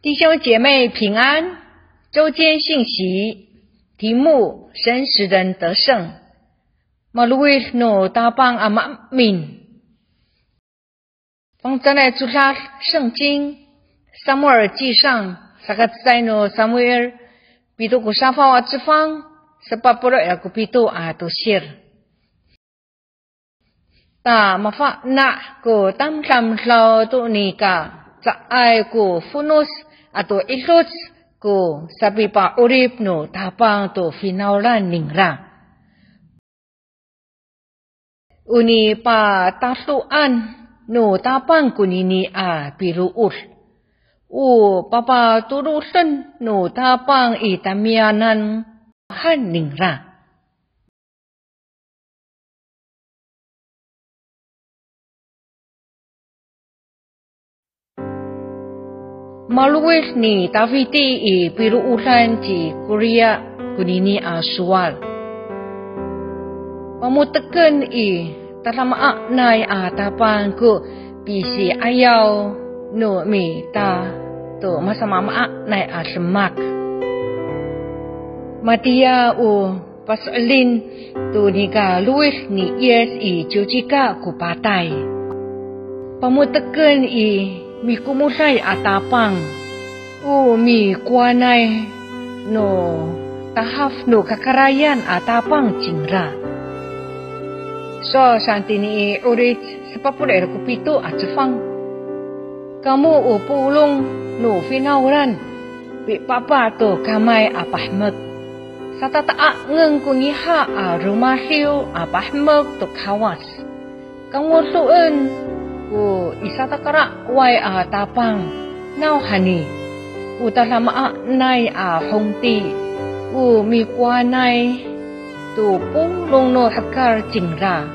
弟兄姐妹平安，周间信息题目：神使人得胜。Maluwil no tapang amin。放在主拉圣经撒母耳记上，sakat say no Samuel pito ko safaw at sifang sa papuro ko pito ato sir. Ta mafa na ko tam lau tu ni ka sa ay ko funus ato ilot ko sabi pa urip no tapang to finaulan ningra. Uni pa tatuan no tapang kunini a piruul. Papa turusan no tapang itamianan haningra. Maluwis ni Taviti piruulan ci Korea kunini a suwal. Pamutakan talamaa nay tapang ko bisi ayaw no mi ta to masamamaa nay semak. Matia pasalin to ni ka Luis ni yes jujika ku patay. Pamutakan mi kumusay atapang mi kuanay no tahaf no kakarayan atapang cingra. So santini urit sa papulero ko pito at sufang. Kamu upulong no finauran pi papa to kamay apahmag. Sa tataa ngang kungiha rumahiw apahmag to kawas. Kangusuan ko isatakara way tapang nauhani. Utalama nay hongti mikwanay tu pulong no hakar cingra.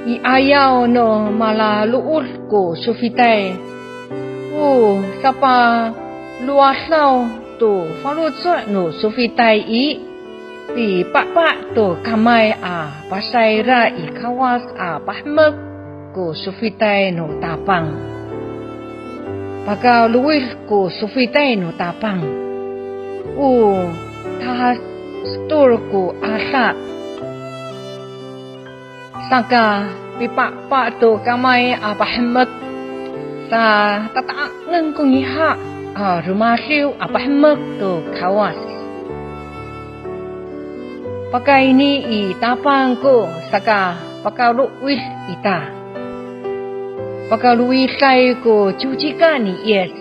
Iayaw no malaluul ko sufitay. Sapa luaslaw tu falutso no sufitay pi papa to kamay pasayra kawas pahmag ko sufitay no tapang. Pagka luwil ko sufitay no tapang. Tahas stor ko asa. Saka pipa tu kamay pahimag sa tataangan kong iha rumasiw pahimag tu kawas. Pakai ni itapang ko saka pakaluwis ita. Pakaluwisay ko cucika ni yes.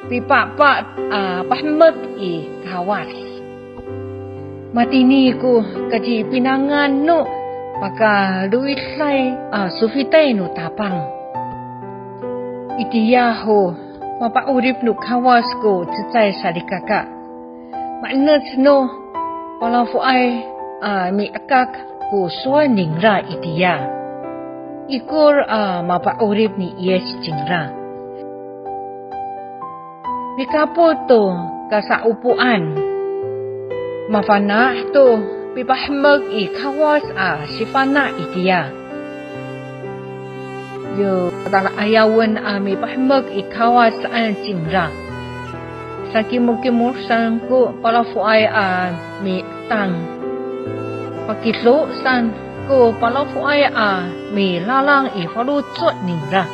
Pipa pahimag kawas. Matini ko kaji pinangan no pakaluwisay sufitay no tapang. Itiyaho mapaurip no kawas ko tsay salikaka. Manas no palafu ay mi akak ko suaning ra itiya. Ikur mapaurip ni yes jingra. Mikapo to kasaupuan. Mafana to pipahmag kawas sifana itiya. Yo ayawan mi pahmag kawas jingra. Sa kimur-kimursan ko palafu ay mi tang. Pakislo san ko palafu ay mi lalang falutsot ningra.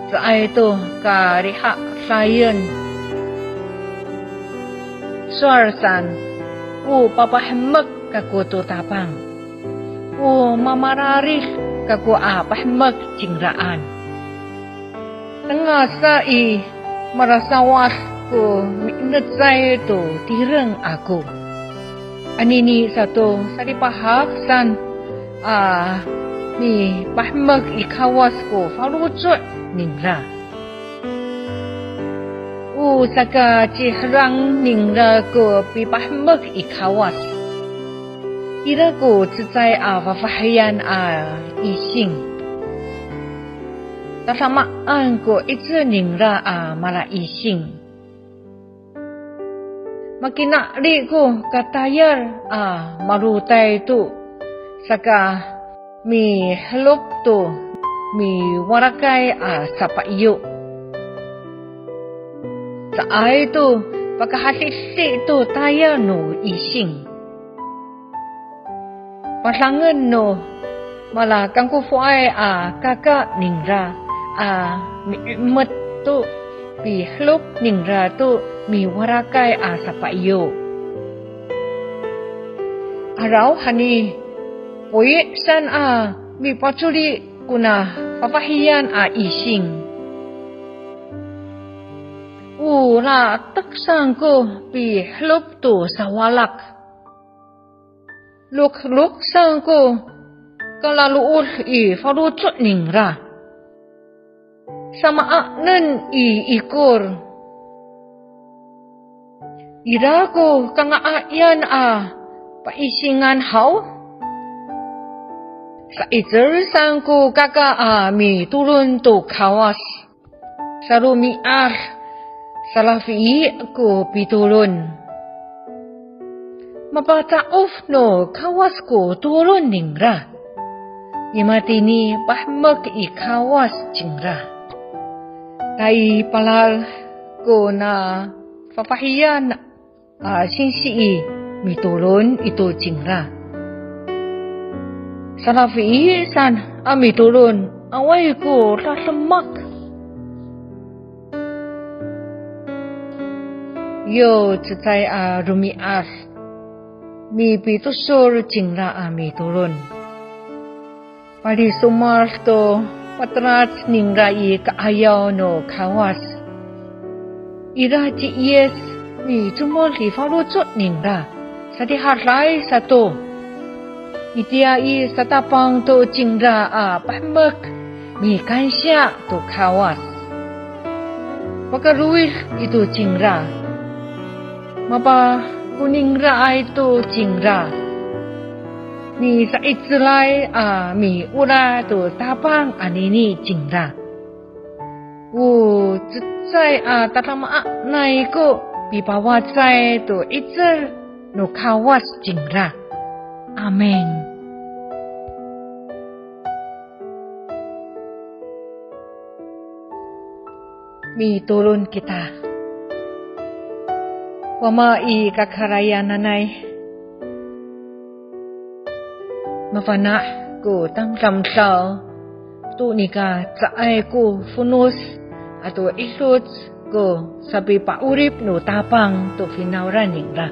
Sa ay to kariha sayon. Suarsan papahmag kako to tapang. Mamararis kako pahmag jingraan. Tengah sa marasawas ko minetsay to tirang ako. Anini sa to saripahak san mi pahmag ikawas ko falutsot ningra. Saka cihrang ningra ko pipahmag ikawas. Ira ko tsay fafahayan ising. Tasamaan ko itse ningra mala ising. Makinari ko katayar marutay to. Saka mi halop to mi warakay sa paiyo. Sa ay to pagkahasisi to tayo no ising. Pasangan no malakang ko po ay kaka ningra miimat to pihlop ningra to mi warakay sa paiyo. Araw hani puyi san mi paculi kuna papahiyan ising. Na taksang ko pihlop to sa walak. Luk sang ko kalaluul falutsot ningra. Samaanan ikur. Ira ko kangaayan paisingan haw. Sa itzer sang ko kaka mi turun to kawas. Sa rumiar salafi ko pitulon. Mapataof no kawas ko tulon ningra. Imatini pahmag ikawas jingra. Tay palal ko na papahiyan sinsi mitulon ito jingra. Salafi san mitulon away ko rasamak. Yo tsay rumias mi pitusor jingra mi turun. Pari sumar to patrat ningra kaayaw no kawas. Ira ji yes mi tumol falutsot ningra. Sa diharay sa to. Itiya sa tapang to jingra pahmag mi kansya to kawas. Pagkaruwis ito jingra. Mapa kuning raay to jingra. Mi sa itsulay mi ura to tapang anini jingra. Tsay tatama nai ko pipawatsay to itsul no kawas jingra. Amen. Mi turun kita. Wama kakaraya nanay. Mafana ko tam sam sao tu nika caay ko funus ato isut ko sabi paurip no tapang to finauran ningla.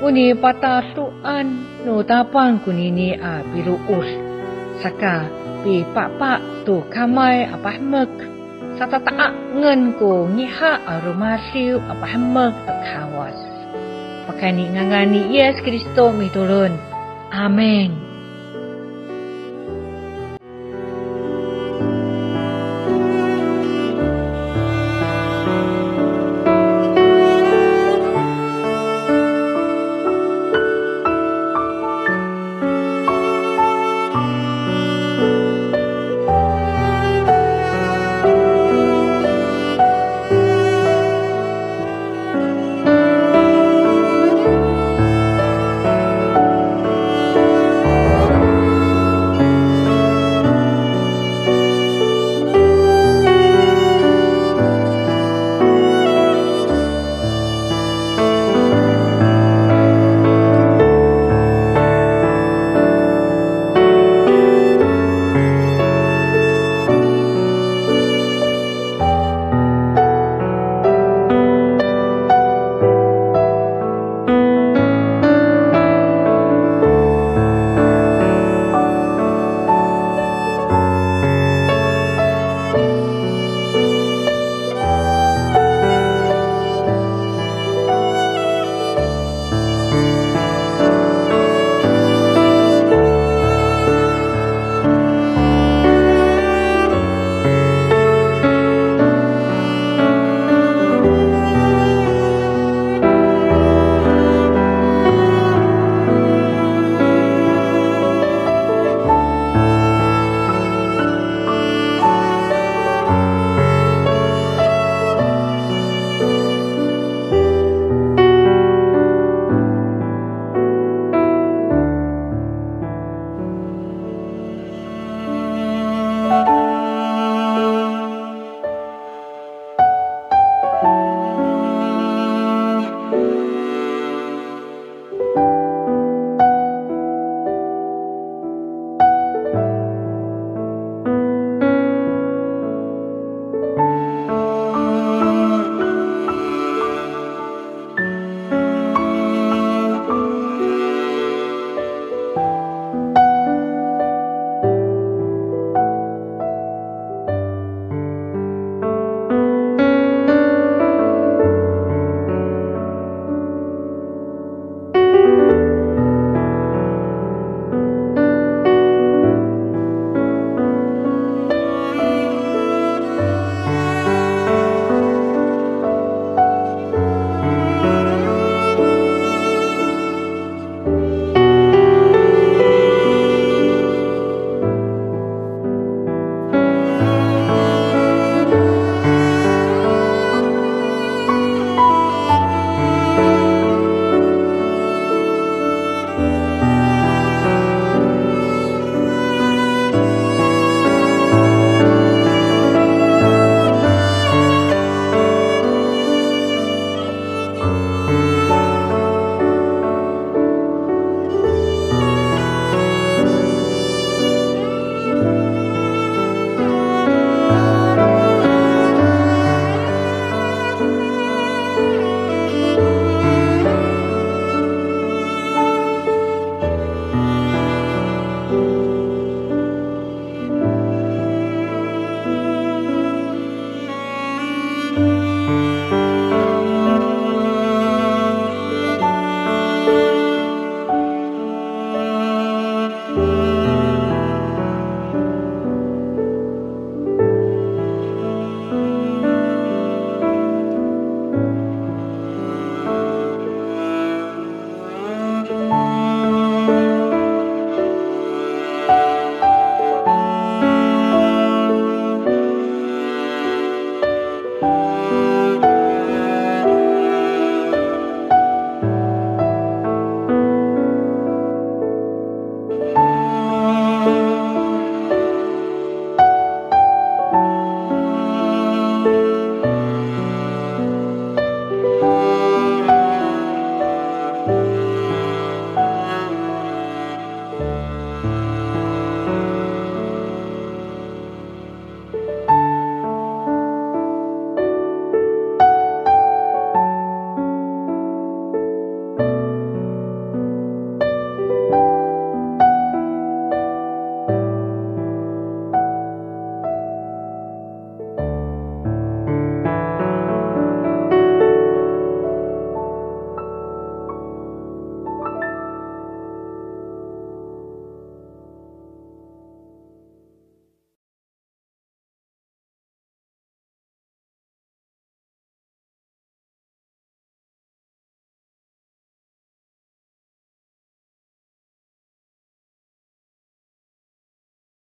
Uni patatuan no tapang kunini biruul saka pi papa tu kamay apahmek sa tataa ngen ko ngiha arumasiw apahmek takawas. Pakani ngangani Yes Kristo mitulun. Amen.